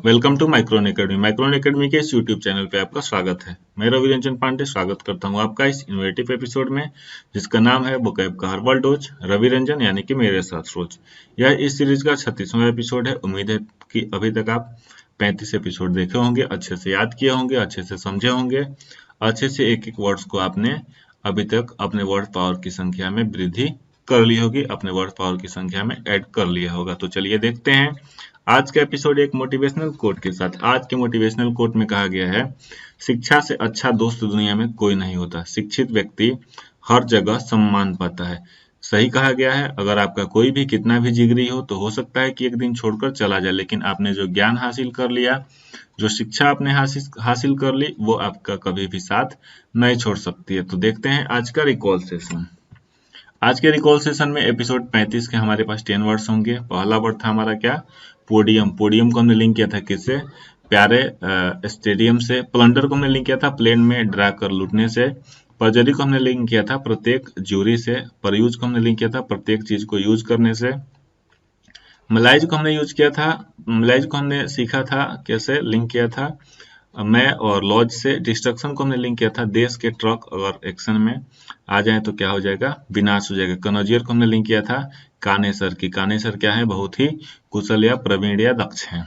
Welcome to micron academy. Micron academy के इस YouTube channel पे आपका स्वागत है। मैं रवि रंजन पांडे स्वागत करता हूं आपका इस इनोवेटिव एपिसोड में, जिसका नाम है वोकैब का हर वर्ड रोज, रवि रंजन यानी कि मेरे साथ रोज। यह इस सीरीज का 36वां एपिसोड है। उम्मीद है कि अभी तक आप 35 एपिसोड देखे होंगे, अच्छे से याद किए होंगे, अच्छे से समझे होंगे, अच्छे से एक एक वर्ड्स को आपने अभी तक अपने वर्ड पावर की संख्या में वृद्धि कर ली होगी, अपने वर्ड पावर की संख्या में ऐड कर लिया होगा। तो चलिए देखते हैं आज का एपिसोड एक मोटिवेशनल कोट के साथ। आज के मोटिवेशनल कोट में कहा गया है, शिक्षा से अच्छा दोस्त दुनिया में कोई नहीं होता। शिक्षित व्यक्ति हर जगह सम्मान पाता है। सही कहा गया है। अगर आपका कोई भी कितना भी जिगरी हो, तो हो सकता है कि एक दिन छोड़कर चला जाए, लेकिन आपने जो ज्ञान हासिल कर लिया, जो शिक्षा आपने हासिल कर ली, वो आपका कभी भी साथ नहीं छोड़ सकती है। तो देखते हैं आज का रिकॉल सेशन। आज के रिकॉल सेशन में एपिसोड 35 के हमारे पास 10 वर्ड्स होंगे। पहला वर्ड था हमारा क्या? पोडियम। पोडियम को हमने लिंक किया था किससे? प्यारे स्टेडियम से। प्लंडर को हमने लिंक किया था प्लेन में ड्रा कर लूटने से। परजरी को हमने लिंक किया था प्रत्येक ज्यूरी से। परयूज को हमने लिंक किया था प्रत्येक चीज को यूज करने से। मलाइज को हमने यूज किया था, मलाइज को हमने सीखा था कैसे, लिंक किया था मैं और लॉज से। डिस्ट्रक्शन को हमने लिंक किया था देश के ट्रक अगर एक्शन में आ जाए तो क्या हो जाएगा? विनाश हो जाएगा। कनौजियर को हमने लिंक किया था कानेसर की। कानेसर क्या है? बहुत ही कुशल या प्रवीण या दक्ष है।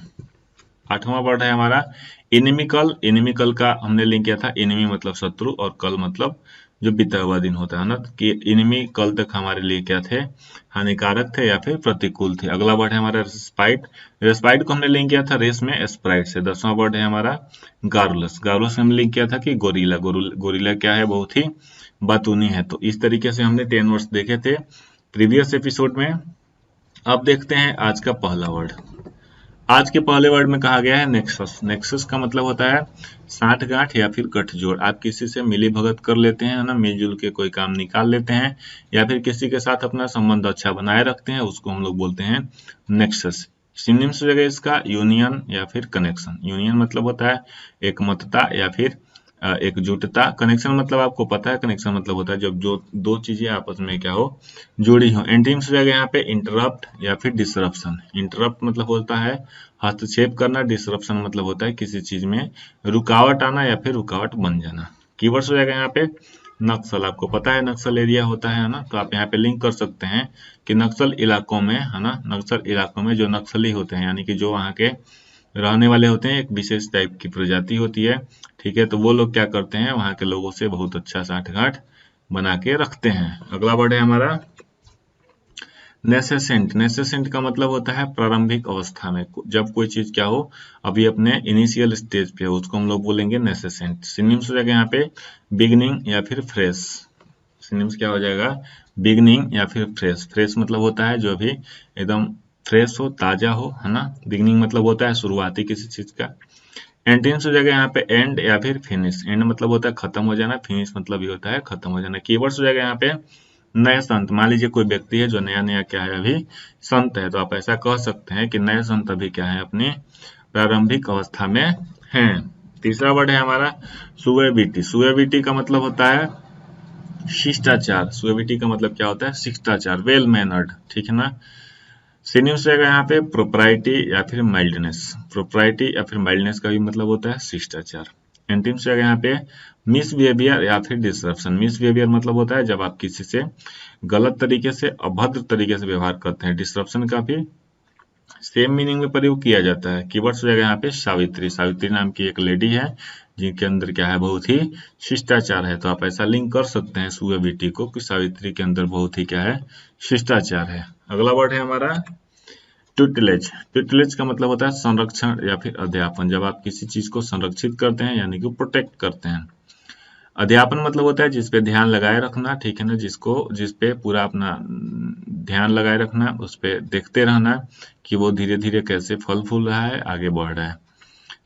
8वां वर्ड है हमारा इनिमिकल। इनिमिकल का हमने लिंक किया था इनिमी मतलब शत्रु और कल मतलब जो बीता हुआ दिन होता है ना, कि इनिमी कल तक हमारे लिए क्या थे? हानिकारक थे या फिर प्रतिकूल थे। अगला वर्ड है हमारा रेस्पाइट। रेस्पाइट को हमने लिंक किया था रेस में स्प्राइट से। 10वां वर्ड है हमारा गारुलस। गारुलस हमने लिंक किया था कि गोरिल्ला। गोरिल्ला क्या है? बहुत ही बातूनी है। तो इस तरीके से हमने 10 वर्ड्स देखे थे प्रीवियस एपिसोड में। अब देखते हैं आज का पहला वर्ड। आज के पहले वर्ड में कहा गया है नेक्सस। नेक्सस का मतलब होता है साठगांठ या फिर गठजोड़। आप किसी से मिली भगत कर लेते हैं ना, मिलजुल के कोई काम निकाल लेते हैं, या फिर किसी के साथ अपना संबंध अच्छा बनाए रखते हैं, उसको हम लोग बोलते हैं नेक्सस। सिनोनिम्स हो जाएगा इसका यूनियन या फिर कनेक्शन। यूनियन मतलब होता है एकमतता या फिर एकजुटता। कनेक्शन मतलब आपको पता है, कनेक्शन मतलब होता है जब जो दो चीजें आपस में क्या हो, जुड़ी हो। एंटीम्स हो जाएगा यहाँ पे इंटरप्ट या फिर डिसरप्शन। इंटरप्ट मतलब होता है हस्तक्षेप करना, डिसरप्शन मतलब होता है किसी चीज में रुकावट आना या फिर रुकावट बन जाना। कीवर्ड्स हो जाएगा यहाँ पे नक्सल। आपको पता है नक्सल एरिया होता है ना, तो आप यहाँ पे लिंक कर सकते हैं कि नक्सल इलाकों में है ना, नक्सल इलाकों में जो नक्सली होते हैं यानी कि जो वहाँ के रहने वाले होते हैं, एक विशेष टाइप की प्रजाति होती है, ठीक है। तो वो लोग क्या करते हैं, वहाँ के लोगों से बहुत अच्छा साठगांठ बना के रखते हैं। अगला वर्ड है हमारा नेसेसेंट। नेसेसेंट का मतलब होता है प्रारंभिक अवस्था में, जब कोई चीज क्या हो, अभी अपने इनिशियल स्टेज पे हो, उसको हम लोग बोलेंगे नेसेसेंट। सिनोनिम्स हो जाएगा यहाँ पे बिगनिंग या फिर फ्रेश। सिनोनिम्स क्या हो जाएगा? बिगनिंग या फिर फ्रेश। फ्रेश मतलब होता है जो अभी एकदम फ्रेश हो, ताजा हो, है ना। बिगनिंग मतलब होता है शुरुआती किसी चीज का। एंटीम्स हो जाएगा यहाँ पे एंड या फिर फिनिश। एंड मतलब होता है खत्म हो जाना, फिनिश मतलब ये होता है खत्म हो जाना। कीवर्ड्स हो जाएगा यहाँ पे नए संत। मान लीजिए कोई व्यक्ति है जो नया नया क्या है, अभी संत है, तो आप ऐसा कह सकते हैं कि नए संत अभी क्या है, अपनी प्रारंभिक अवस्था में हैं। तीसरा वर्ड है हमारा सुएबिलिटी। सुएबिलिटी का मतलब होता है शिष्टाचार। सुएबिलिटी का मतलब क्या होता है? शिष्टाचार, वेल मैनर्ड, ठीक है ना। सिनोनिम्स रहेगा यहाँ पे प्रोप्राइटी या फिर माइल्डनेस। प्रोप्राइटी या फिर माइल्डनेस का भी मतलब होता है शिष्टाचार। एंटीम्स रहेगा यहाँ पे मिसबिहेवियर या फिर डिसरप्शन। मिसबिहेवियर मतलब होता है जब आप किसी से गलत तरीके से, अभद्र तरीके से व्यवहार करते हैं। डिसरप्शन का भी सेम मीनिंग में प्रयोग किया जाता है। कीवर्ड्स हो जाएगा यहाँ पे सावित्री। सावित्री नाम की एक लेडी है जिनके अंदर क्या है, बहुत ही शिष्टाचार है। तो आप ऐसा लिंक कर सकते हैं सुएबिलिटी को कि सावित्री के अंदर बहुत ही क्या है, शिष्टाचार है। अगला वर्ड है हमारा ट्यूटिलेज। ट्यूटिलेज का मतलब होता है संरक्षण या फिर अध्यापन। जब आप किसी चीज को संरक्षित करते हैं यानी कि प्रोटेक्ट करते हैं। अध्यापन मतलब होता है जिसपे ध्यान लगाए रखना, ठीक है ना, जिसपे पूरा अपना ध्यान लगाए रखना, उस पे देखते रहना कि वो धीरे धीरे कैसे फल फूल रहा है, आगे बढ़ रहा है।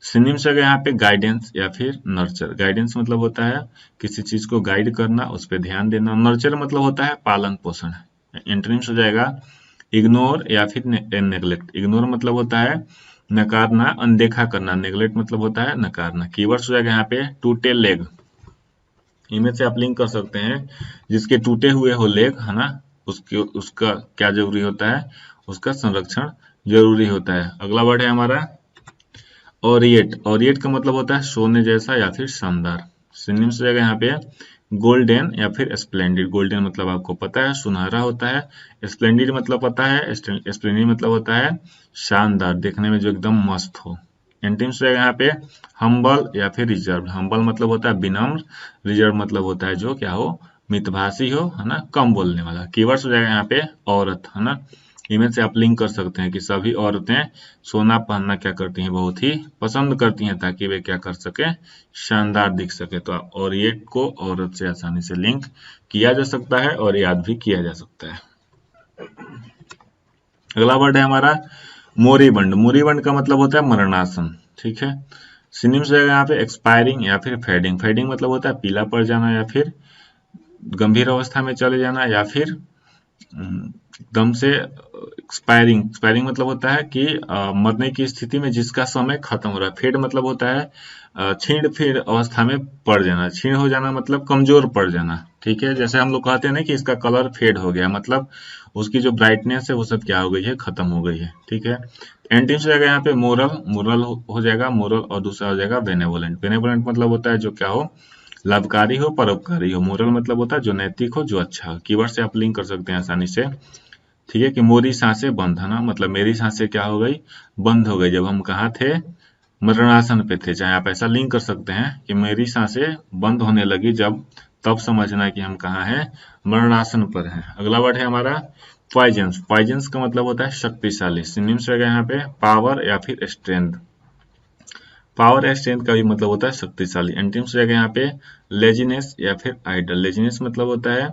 सिनोनिम्स है यहाँ पे गाइडेंस या फिर नर्चर। गाइडेंस मतलब होता है किसी चीज को गाइड करना, उस पर ध्यान देना। नर्चर मतलब होता है पालन पोषण। एंटोनिम्स हो जाएगा इग्नोर या फिर नेग्लेक्ट। इग्नोर मतलब होता है नकारना, अनदेखा करना। नेग्लेक्ट मतलब होता है नकारना। कीवर्ड्स हो जाएगा यहाँ पे टूटे लेग। इमेज से आप लिंक कर सकते हैं जिसके टूटे हुए हो लेग, है ना, उसका क्या जरूरी होता है, उसका संरक्षण जरूरी होता है। अगला वर्ड है हमारा ऑरिएट, ऑरिएट का मतलब होता है सोने जैसा या फिर शानदार। सिनोनिम्स हो जाएगा यहाँ पे गोल्डन या फिर स्प्लेंडिड। गोल्डन मतलब आपको पता है सुनहरा होता है, स्प्लेंडिड मतलब पता है, स्प्लेंडिड मतलब होता है शानदार, देखने में जो एकदम मस्त हो। एंटीम्स हो जाएगा यहाँ पे हम्बल या फिर रिजर्व। हम्बल मतलब होता है विनम्र, रिजर्व मतलब होता है जो क्या हो, मितभाषी हो, है ना, कम बोलने वाला। कीवर्ड्स हो जाएगा यहाँ पे औरत, है ना। इमेज से आप लिंक कर सकते हैं कि सभी औरतें सोना पहनना क्या करती हैं, बहुत ही पसंद करती हैं, ताकि वे क्या कर सके, शानदार दिख सके। तो और ये को औरत से आसानी से लिंक किया जा सकता है और याद भी किया जा सकता है। अगला वर्ड है हमारा मोरीबंड। मोरीबंड का मतलब होता है मरणासन, ठीक है। सिनोनिम्स रहेगा यहाँ पे एक्सपायरिंग या फिर फेडिंग। फेडिंग मतलब होता है पीला पड़ जाना या फिर गंभीर अवस्था में चले जाना या फिर एकदम से एक्सपायरिंग। एक्सपायरिंग मतलब होता है कि मरने की स्थिति में जिसका समय खत्म हो रहा है। फेड मतलब होता है क्षीण फिर अवस्था में पड़ जाना। क्षीण हो जाना मतलब कमजोर पड़ जाना, ठीक है। जैसे हम लोग कहते हैं ना कि इसका कलर फेड हो गया, मतलब उसकी जो ब्राइटनेस है वो सब क्या हो गई है, खत्म हो गई है, ठीक है। एंटीम्स हो जाएगा यहाँ पे मोरल, मोरल हो जाएगा मोरल, और दूसरा हो जाएगा बेनेवोलेंट। बेनेवोलेंट मतलब होता है जो क्या हो, लाभकारी हो, परोपकारी हो। मोरल मतलब होता है जो नैतिक हो, जो अच्छा हो। कीवर्ड से आप लिंक कर सकते हैं आसानी से, ठीक है। कि मोरी सांसें बंद, है ना, मतलब मेरी सांसें क्या हो गई, बंद हो गई जब हम कहाँ थे, मरणासन पे थे। चाहे आप ऐसा लिंक कर सकते हैं कि मेरी सांसें बंद होने लगी जब, तब समझना कि हम कहाँ हैं, मरणासन पर हैं। अगला वर्ड है हमारा पॉइजन्स। पॉइजन्स का मतलब होता है शक्तिशाली। सिनोनिम्स रहेगा यहाँ पे पावर या फिर स्ट्रेंथ। पावर या स्ट्रेंथ का भी मतलब होता है शक्तिशाली। एंटीम्स रहेगा यहाँ पे लेजीनेस या फिर आइडल। लेजीनेस मतलब होता है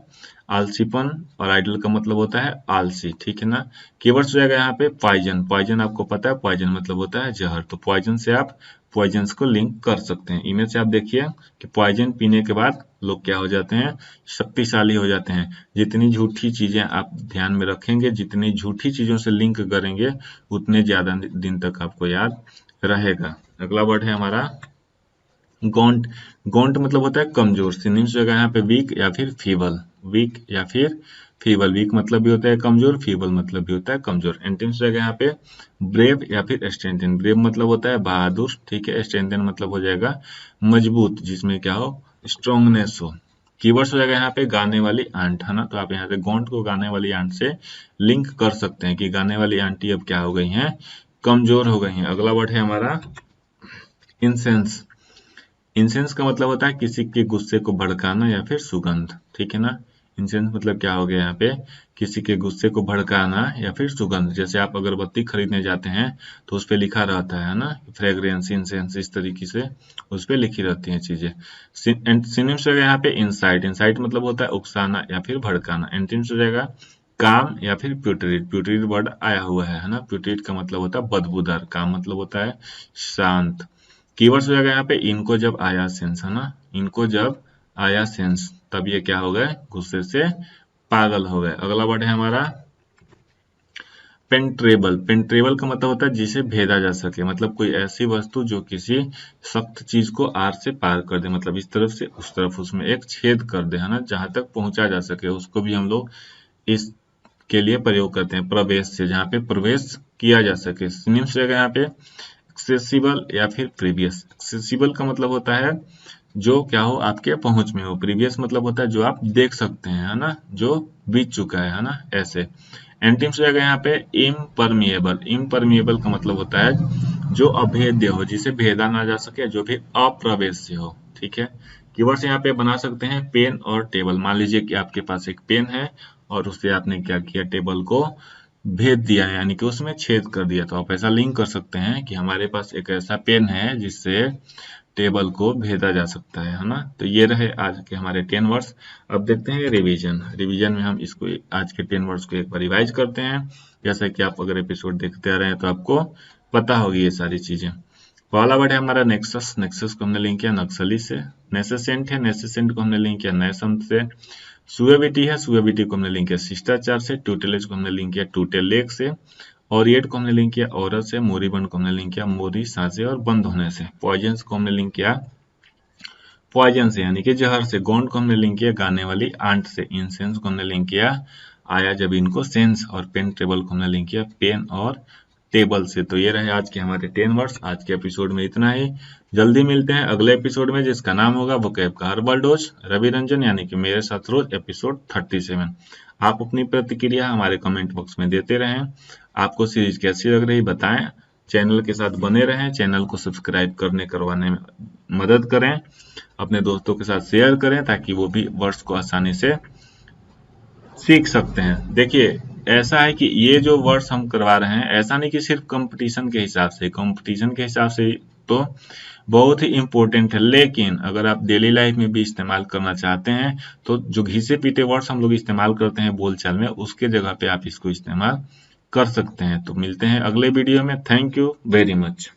आलसीपन और आइडल का मतलब होता है आलसी, ठीक है ना। कीवर्ड्स रहेगा यहाँ पे पॉइजन। पॉइजन आपको पता है, पॉइजन मतलब होता है जहर। तो पॉइजन से आप पॉइजन्स को लिंक कर सकते हैं। इमेज से आप देखिए कि पॉइजन पीने के बाद लोग क्या हो जाते हैं, शक्तिशाली हो जाते हैं। जितनी झूठी चीजें आप ध्यान में रखेंगे, जितनी झूठी चीजों से लिंक करेंगे, उतने ज्यादा दिन तक आपको याद रहेगा। अगला वर्ड है हमारा गॉन्ट। गॉन्ट मतलब होता है कमजोर। सिनोनिम्स जगह यहाँ पे वीक या फिर फीबल। वीक या फिर फीबल। वीक मतलब भी होता है कमजोर, फीबल मतलब भी होता है कमजोर। एंटीम्स जगह यहाँ पे ब्रेव या फिर स्ट्रेंथन। ब्रेव मतलब होता है बहादुर, ठीक है। स्ट्रेंथन मतलब हो जाएगा मजबूत, जिसमें क्या हो, स्ट्रांगनेस हो। कीवर्ड्स हो जाएगा यहाँ पे गाने वाली आंट, है ना। तो आप यहाँ से गॉन्ट को गाने वाली आंट से लिंक कर सकते हैं कि गाने वाली आंटी अब क्या हो गई हैं, कमजोर हो गई हैं। अगला वर्ड है हमारा इंसेंस। इंसेंस का मतलब होता है किसी के गुस्से को भड़काना या फिर सुगंध, ठीक है ना। इंसेंस मतलब क्या हो गया यहाँ पे, किसी के गुस्से को भड़काना या फिर सुगंध। जैसे आप अगरबत्ती खरीदने जाते हैं तो उस पे लिखा रहता है ना, फ्रेग्रेंस, इंसेंस, इस तरीके से उस पे लिखी रहती हैं चीजें। सिनोनिम्स हो गया यहाँ पे इंसाइट। इंसाइट मतलब होता है उकसाना या फिर भड़काना। एंटीम्स हो जाएगा काम या फिर प्यूटरिट। प्यूटरिट वर्ड आया हुआ है ना। प्यूटरिट का मतलब होता है बदबूदार। काम मतलब होता है शांत। कीवर्ड्स हो जाएगा यहाँ पे इनको जब आया सेंस, है ना। इनको जब आया सेंस, तब ये क्या हो गए, गुस्से से पागल हो गए। अगला वर्ड है हमारा पेंट्रेबल। पेंट्रेबल का मतलब होता है जिसे भेदा जा सके, मतलब कोई ऐसी वस्तु जो किसी सख्त चीज को आर से पार कर दे, मतलब इस तरफ से उस तरफ उसमें एक छेद कर दे, है ना, जहां तक पहुंचा जा सके, उसको भी हम लोग इस के लिए प्रयोग करते हैं। प्रवेश से, जहाँ पे प्रवेश किया जा सके। सिनोनिम्स रहेगा यहाँ पे एक्सेसिबल या फिर प्रीवियस। एक्सेसिबल का मतलब होता है जो क्या हो, आपके पहुंच में हो। प्रीवियस मतलब होता है जो आप देख सकते हैं, है ना, जो बीत चुका है ना, ऐसे। एंटीम्स रहेगा यहाँ पे इम्परमिएबल। इम्परमिएबल का मतलब होता है जो अभेद्य हो, जिसे भेदा ना जा सके, जो भी अप्रवेश्य हो, ठीक है। कीवर्ड्स यहाँ पे बना सकते हैं पेन और टेबल। मान लीजिए कि आपके पास एक पेन है और उससे आपने क्या किया, टेबल को भेद दिया है, यानी कि उसमें छेद कर दिया। तो आप ऐसा लिंक कर सकते हैं कि हमारे पास एक ऐसा पेन है जिससे टेबल को भेदा जा सकता है ना। तो ये रहे आज के हमारे 10 वर्ड्स। अब देखते हैं रिवीजन। रिवीजन में हम इसको आज के 10 वर्ड्स को एक बार रिवाइज करते हैं। जैसा कि आप अगर एपिसोड देखते आ रहे हैं तो आपको पता होगी ये सारी चीजें। पहला वर्ड है हमारा नेक्सस। नेक्सस को हमने लिंक किया नक्सली से। नेसेसेंट है, नेसेसेंट को हमने लिंक किया नैसम से। सुएबिटी है, सुएबिटी को हमने लिंक किया शिष्टाचार से। ट्यूटेलेज को हमने लिंक किया टूटेलेक से। ऑरिएट को हमने लिंक किया औरत से। मोरीबंद को हमने लिंक किया मोरी सांसे और बंद होने से। पॉइजन्स को हमने लिंक किया पॉइजन से, यानी कि जहर से। गॉन्ट को हमने लिंक किया गाने वाली आंट से। इंसेंस को हमने लिंक किया आया जब इनको सेंस। और पेन टेबल को हमने लिंक किया पेन और टेबल से। तो ये रहे आज के हमारे 10 वर्ड्स। आज के एपिसोड में इतना ही। जल्दी मिलते हैं अगले एपिसोड में, जिसका नाम होगा वोकैब का हर्बल डोज। रवि रंजन यानी कि मेरे साथ रोज, एपिसोड 37। आप अपनी प्रतिक्रिया हमारे कमेंट बॉक्स में देते रहें। आपको सीरीज कैसी लग रही बताएं। चैनल के साथ बने रहें, चैनल को सब्सक्राइब करवाने में मदद करें, अपने दोस्तों के साथ शेयर करें ताकि वो भी वर्ड्स को आसानी से सीख सकते हैं। देखिए, ऐसा है कि ये जो वर्ड्स हम करवा रहे हैं, ऐसा नहीं कि सिर्फ कंपटीशन के हिसाब से। कंपटीशन के हिसाब से तो बहुत ही इम्पोर्टेंट है, लेकिन अगर आप डेली लाइफ में भी इस्तेमाल करना चाहते हैं तो जो घिसे पीटे वर्ड्स हम लोग इस्तेमाल करते हैं बोलचाल में, उसके जगह पे आप इसको इस्तेमाल कर सकते हैं। तो मिलते हैं अगले वीडियो में। Thank you very much.